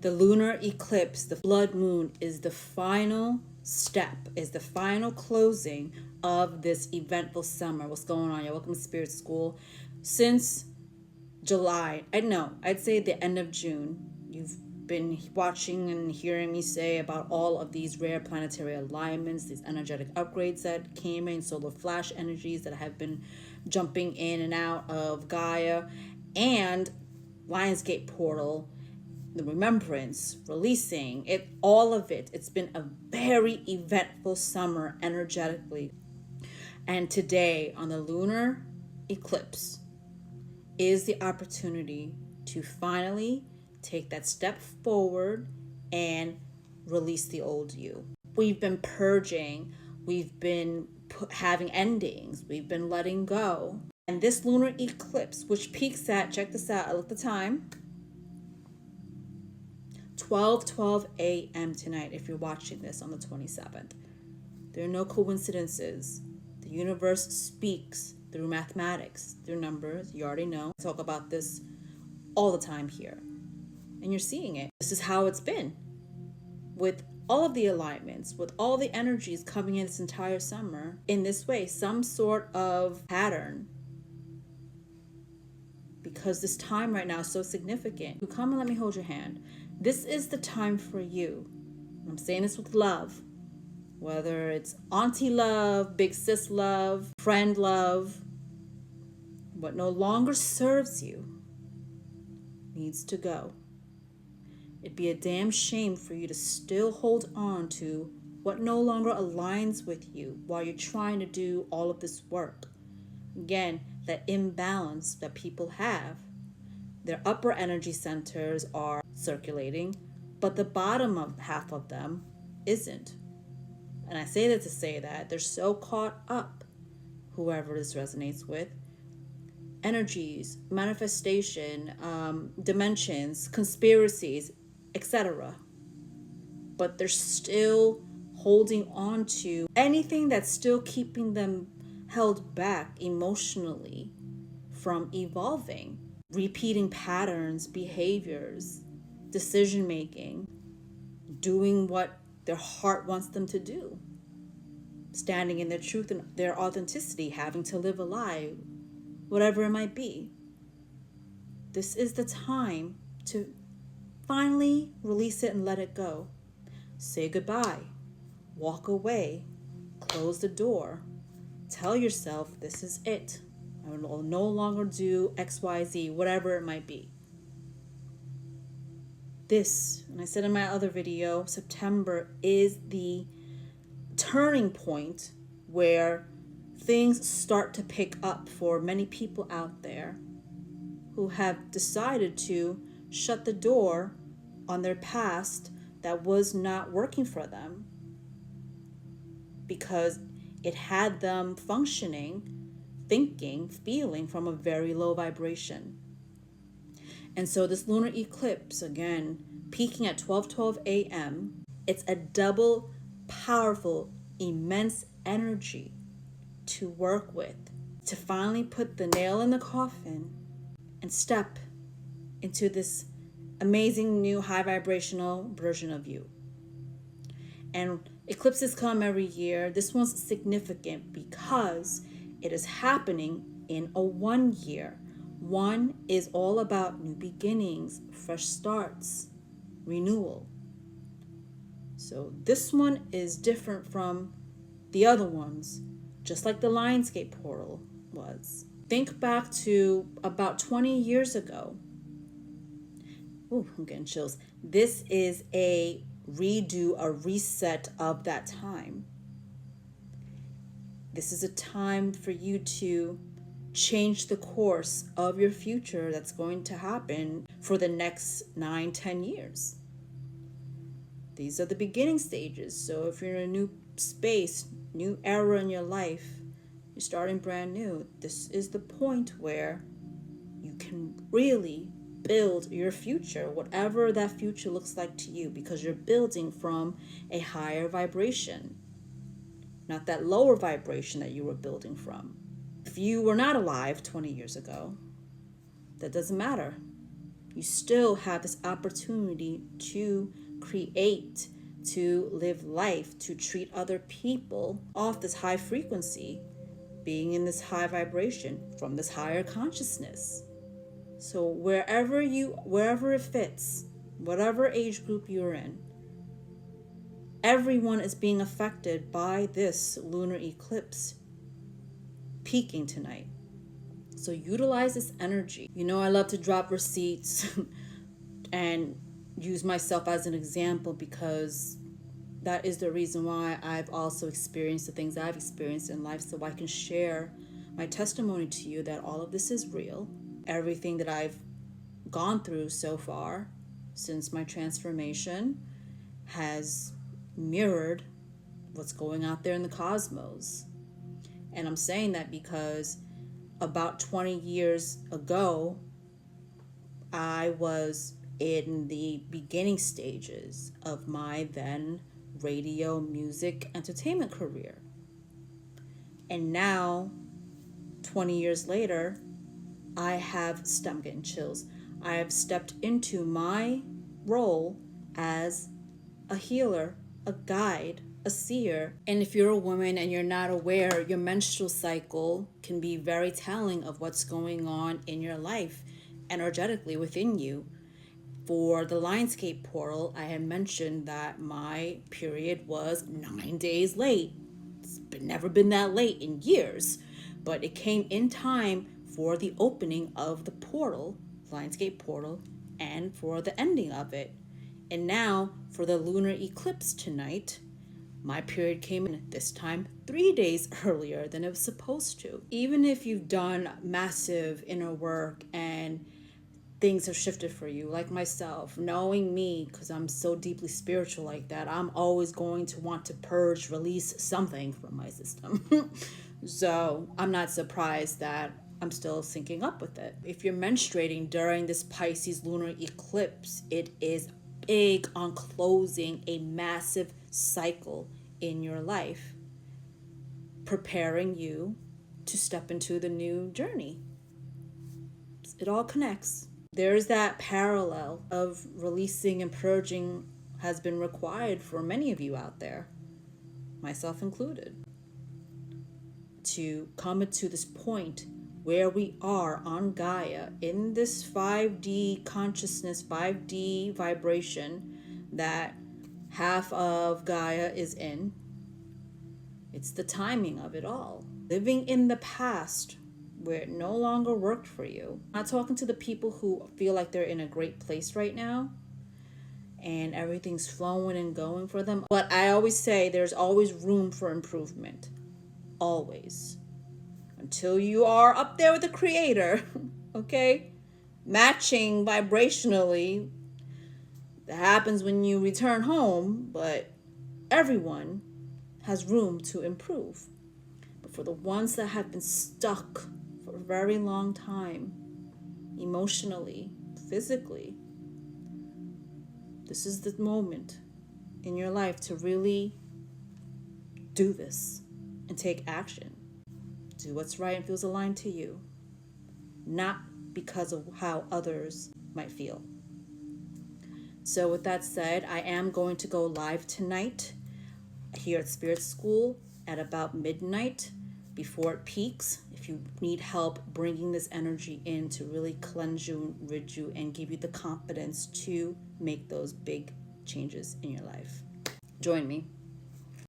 The lunar eclipse, the blood moon, is the final step, is the final closing of this eventful summer. What's going on, y'all? Welcome to Spirit School. Since July, I'd say the end of June, you've been watching and hearing me say about all of these rare planetary alignments, these energetic upgrades that came in, solar flash energies that have been jumping in and out of Gaia, and Lionsgate portal, the remembrance, releasing it, all of it. It's been a very eventful summer energetically. And today on the lunar eclipse is the opportunity to finally take that step forward and release the old you. We've been purging, we've been having endings, we've been letting go. And this lunar eclipse, which peaks at, check this out, I looked at the time, 12:12 a.m. tonight if you're watching this on the 27th. There are no coincidences. The universe speaks through mathematics, through numbers. You already know. I talk about this all the time here. And you're seeing it. This is how it's been with all of the alignments, with all the energies coming in this entire summer in this way, some sort of pattern. Because this time right now is so significant. You come and let me hold your hand. This is the time for you. I'm saying this with love. Whether it's auntie love, big sis love, friend love, what no longer serves you needs to go. It'd be a damn shame for you to still hold on to what no longer aligns with you while you're trying to do all of this work. Again, that imbalance that people have. Their upper energy centers are circulating, but the bottom of half of them isn't. And I say that to say that they're so caught up, whoever this resonates with, energies, manifestation, dimensions, conspiracies, etc. But they're still holding on to anything that's still keeping them held back emotionally from evolving, repeating patterns, behaviors, decision making, doing what their heart wants them to do, standing in their truth and their authenticity, having to live a lie, whatever it might be. This is the time to finally release it and let it go. Say goodbye, walk away, close the door, tell yourself this is it. I will no longer do XYZ, whatever it might be. This, and I said in my other video, September is the turning point where things start to pick up for many people out there who have decided to shut the door on their past that was not working for them because it had them functioning, thinking, feeling from a very low vibration. And so this lunar eclipse, again, peaking at 12:12 a.m., it's a double powerful, immense energy to work with, to finally put the nail in the coffin and step into this amazing new high vibrational version of you. And eclipses come every year. This one's significant because it is happening in a 1 year. One is all about new beginnings, fresh starts, renewal. So this one is different from the other ones, just like the Lionsgate portal was. Think back to about 20 years ago. Ooh, I'm getting chills. This is a redo, a reset of that time. This is a time for you to change the course of your future that's going to happen for the next 9-10 years. These are the beginning stages. So if you're in a new space, new era in your life, you're starting brand new, this is the point where you can really build your future, whatever that future looks like to you, because you're building from a higher vibration, not that lower vibration that you were building from. If you were not alive 20 years ago, that doesn't matter. you still have this opportunity to create, to live life, to treat other people off this high frequency, being in this high vibration from this higher consciousness. So wherever it fits, whatever age group you're in, everyone is being affected by this lunar eclipse peaking tonight. So utilize this energy. You know, I love to drop receipts and use myself as an example, because that is the reason why I've also experienced the things I've experienced in life, so I can share my testimony to you that all of this is real. Everything that I've gone through so far since my transformation has mirrored what's going out there in the cosmos. And I'm saying that because about 20 years ago, I was in the beginning stages of my then radio, music, entertainment career. And now, 20 years later, I'm getting chills. I have stepped into my role as a healer, a guide, a seer. And if you're a woman and you're not aware, your menstrual cycle can be very telling of what's going on in your life energetically within you. For the Lionscape portal, I had mentioned that my period was 9 days late. It's never been that late in years, but it came in time for the opening of the portal, Lionscape portal, and for the ending of it. And now for the lunar eclipse tonight, my period came in this time 3 days earlier than it was supposed to. Even if you've done massive inner work and things have shifted for you, like myself, knowing me, because I'm so deeply spiritual like that, I'm always going to want to purge, release something from my system. So I'm not surprised that I'm still syncing up with it. If you're menstruating during this Pisces lunar eclipse, it is big on closing a massive cycle in your life, preparing you to step into the new journey. It all connects. There's that parallel of releasing and purging has been required for many of you out there, myself included, to come into this point where we are on Gaia in this 5D consciousness, 5D vibration that half of Gaia is in. It's the timing of it all. Living in the past where it no longer worked for you. I'm not talking to the people who feel like they're in a great place right now and everything's flowing and going for them. But I always say there's always room for improvement. Always. Until you are up there with the creator, okay? Matching vibrationally. That happens when you return home, but everyone has room to improve. But for the ones that have been stuck for a very long time, emotionally, physically, this is the moment in your life to really do this and take action. Do what's right and feels aligned to you, not because of how others might feel. So with that said, I am going to go live tonight here at Spirit School at about midnight before it peaks. If you need help bringing this energy in to really cleanse you, rid you, and give you the confidence to make those big changes in your life. Join me.